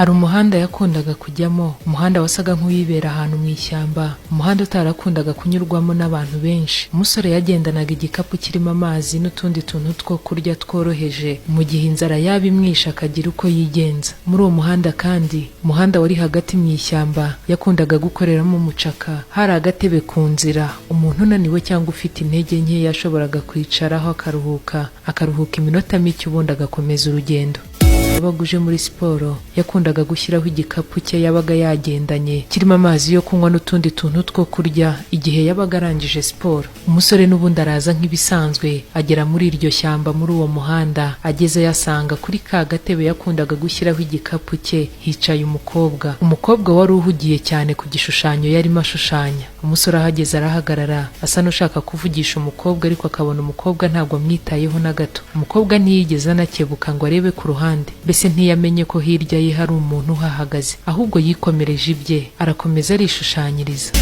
Hari umuhanda yakundaga kujyamo, umuhanda wasaga nk'uwibera ahantu mu ishyamba, umuhanda utarakundaga kunyurwamo n'abantu benshi. Umusore yagendanaga igikapu kirimo amazi n'utundi tuntu two kurya tworoheje, mu gihe inzara yaba imwishe akagira uko yigenza. Muri uwo muhanda kandi, umuhanda wari hagati mu ishyamba, yakundaga gukoreramo umucaka. Hari agatebe ku nzira, umuntu unaniwe cyangwa ufite intege nke yashoboraga kwicaraho akaruhuka iminota mike ubundi agakomeza urugendo. Yabaga uje muri siporo, yakundaga gushyiraho igikapu cye yabaga yagendanye kirimo amazi yo kunywa n'utundi tuntu two kurya igihe yabaga arangije siporo. Umusore n'ubundi araza nk'ibisanzwe, agera muri iryo shyamba muri uwo muhanda. Ageze yasanga kuri ka gatebe yakundaga gushyiraho igikapu cye hicaye umukobwa wari uhugiye cyane ku gishushanyo yarimo ashushanya. Umusore ahageze arahagarara, asa n'ushaka kuvugisha umukobwa, ariko akabona umukobwa ntabwo amwitayeho na gato. Umukobwa ntiyigeze anakebuka ngo arebe ku ruhande, mbese ntiyamenye ko hirya ye hari umuntu uhahagaze, ahubwo yikomereje ibye, arakomeza arishushanyiriza.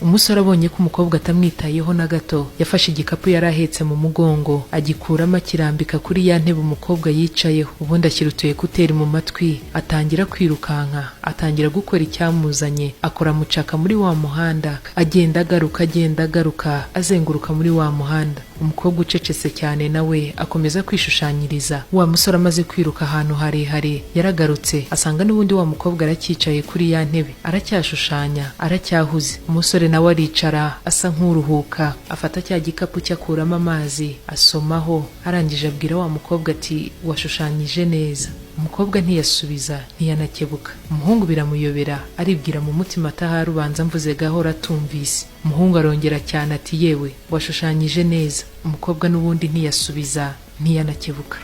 Umusore abonye ko umukobwa atamwitayeho na gato, yafashe igikapu yari ahetse mu mugongo, agikuramo akirambika kuri ya ntebe umukobwa yicayeho. Ubundi ashyira utu ekuteri mu matwi, atangira kwirukanka, atangira gukora icyamuzanye. Akora mucaka muri wa muhanda, agenda agaruka, azenguruka muri wa muhanda. Umukobwa ucecetse cyane nawe akomeza kwishushanyiriza. Wa musore amaze kwiruka ahantu harehare, yaragarutse asanga n'ubundi wa mukobwa aracyicaye kuri ya ntebe, aracyashushanya, aracyahuze. Umusore nawe aricara asa nk'uruhuka, afata cya gikapu cyakuramo amazi asomaho. Arangije abwira wa mukobwa ati, washushanyije neza. Umukobwa ntiyasubiza, ntiyanakebuka. Umuhungu biramuyobera, aribwira mu mutima atahari ubanza mvuze gahora atumvise. Umuhungu arongera cyane ati, yewe washushanyije neza. Umukobwa n'ubundi ntiyasubiza, ntiyanakebuka.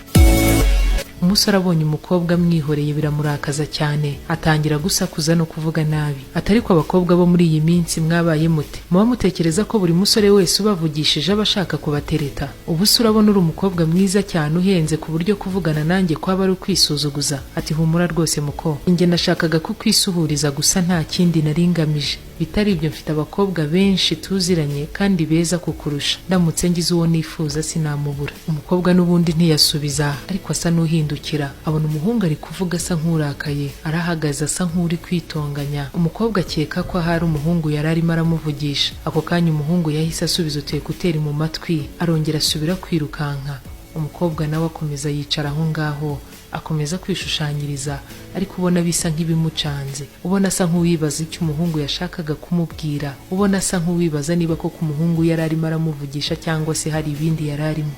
Umusore abonye umukobwa amwihoreye biramurakaza cyane, atangira gusakuza no kuvuga nabi. Atari ko abakobwa bo muri iyi minsi mwabaye mute? Muba mutekereza ko buri musore wese ubavugishije aba ashaka kubatereta? Ubu se urabona uri umukobwa mwiza cyane uhenze ku buryo kuvugana nanjye kwaba ari ukwisuzuguza? Ati, humura rwose muko, njye nashakaga kukwisuhuriza gusa nta kindi nari ngamije. Bitari ibyo mfite abakobwa benshi tuziranye kandi beza kukurusha, ndamutse ngize uwo nifuza sinamubura. Umukobwa n'ubundi ntiyasubiza, ariko asa n'uhindukira, abona umuhungu ari kuvuga asa nk'urakaye, arahagaze asa nk'uri kwitonganya. Umukobwa akeka ko ahari umuhungu yari arimo aramuvugisha. Ako kanya umuhungu yahise asubiza utu ekuteri mu matwi, arongera asubira kwirukanka. Umukobwa nawe akomeza yicara aho ngaho, akomeza kwishushanyiriza, ariko ubona bisa nk'ibimucanze. Ubona asa nk'uwibaza icyo umuhungu yashakaga kumubwira, ubona asa nk'uwibaza niba koko umuhungu yari arimo aramuvugisha cyangwa se hari ibindi yari arimo.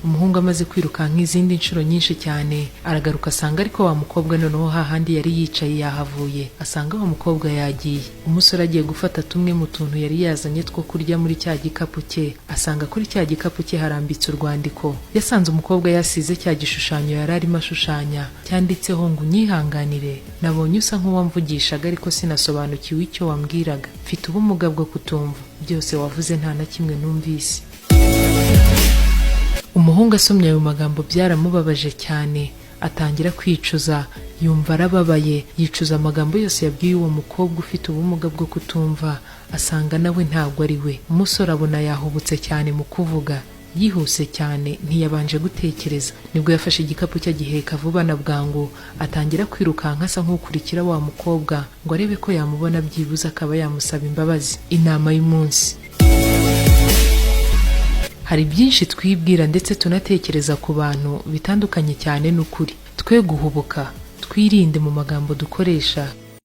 Umuhungu amaze kwirukanka izindi nshuro nyinshi cyane, aragaruka asanga ariko wa mukobwa noneho hahandi yari yicaye yahavuye, asanga wa mukobwa yagiye. Umusore agiye gufata tumwe mu tuntu yari yazanye two kurya muri cya gikapu cye, asanga kuri cya gikapu cye harambitse urwandiko. Yasanze umukobwa yasize cya gishushanyo yari arimo ashushanya, cyanditseho ngo unyihanganire, nabonye usa nk'uwamvugishaga ariko sinasobanukiwe icyo wambwiraga. Mfite ubumuga bwo kutumva, byose wavuze nta na kimwe numvise. Umuhungu asomye ayo magambo byaramubabaje cyane, atangira kwicuza, yumva arababaye, yicuza amagambo yose yabwiye uwo mukobwa ufite ubumuga bwo kutumva, asanga nawe ntabwo ari we. Umusore abona yahubutse cyane mu kuvuga, yihuse cyane, ntiyabanje gutekereza. Nibwo yafashe igikapu cye agiheka vuba na bwangu, atangira kwirukanka asa nk'ukurikira wa mukobwa ngo arebe ko yamubona byibuze akaba yamusaba imbabazi. Inama y'umunsi. Hari byinshi twibwira ndetse tunatekereza ku bantu bitandukanye cyane n'ukuri. Twe guhubuka, twirinde mu magambo dukoresha.